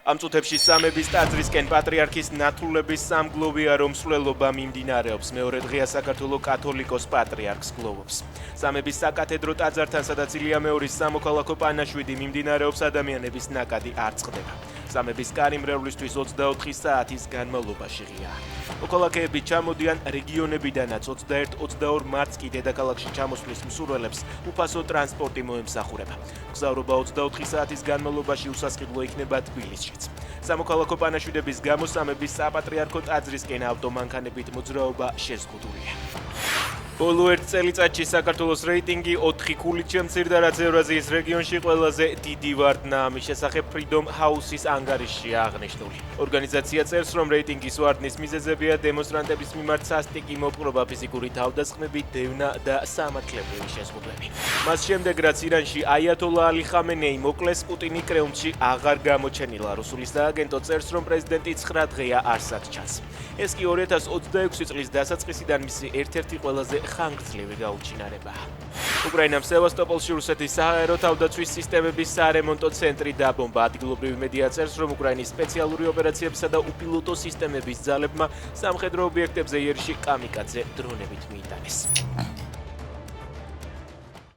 Am წუთებში სამების ტაძრისკენ პატრიარქის ნათლულების სამგლოვია რომ მსვლელობა მიმდინარეობს. მეორე დღეა საქართველოს კათოლიკოს პატრიარქს გლოვობს. სამების საკათედრო ტაძართან, სადაც ილია მეორის სამოქალაქო პანაშვიდი მიმდინარეობს, ადამიანების ნაკადი არ წყდება. სამების კარი მრევლისთვის 24 საათის განმავლობაში ღია. მოქალაქეები ჩამოდიან რეგიონებიდანაც 21-22 მარტს კი დედაქალაქში ჩამოსვლის მსურველებს უფასო ტრანსპორტი მოემსახურება. მგზავრობა 24 საათის განმავლობაში უსასყიდლო იქნება თბილისშიც. სამოქალაქო პანაშვიდების გამო სამების საპატრიარქო ტაძრისკენ ავტომანქანებით მოძრაობა შეზღუდულია. ბოლო ერთ წელიწადში საქართველოს რეიტინგი 4 ქულით შემცირდა, რაც ევრაზიის რეგიონში ყველაზე დიდი ვარდნაა. ამის შესახებ Freedom House-ის ანგარიშშია აღნიშნული. ორგანიზაცია წერს, რომ რეიტინგის ვარდნის მიზეზებია დემონსტრანტების მიმართ სასტიკი მოპყრობა, ფიზიკური თავდასხმები, დევნა და სამართლებრივი შეზღუდვები. მას შემდეგ, რაც ირანში აიათოლა ალი ხამენეი მოკლეს, პუტინი კრემლში აღარ გამოჩენილა. რუსული სააგენტო წერს, რომ პრეზიდენტი 9 დღეა არსად ჩანს. ეს კი 2026 წლის დასაწყისიდან მისი ერთ-ერთი ყველაზე ხანგრძლივი გაუჩინარებაა. უკრაინამ სევასტოპოლში რუსეთის სააერო თავდაცვის სისტემების სარემონტო ცენტრი დაბომბა. ადგილობრივი მედია წერს, რომ უკრაინის სპეციალური ოპერაციებისა და უპილოტო სისტემების ძალებმა სამხედრო ობიექტებზე იერიში კამიკაძე დრონებით მიიტანეს.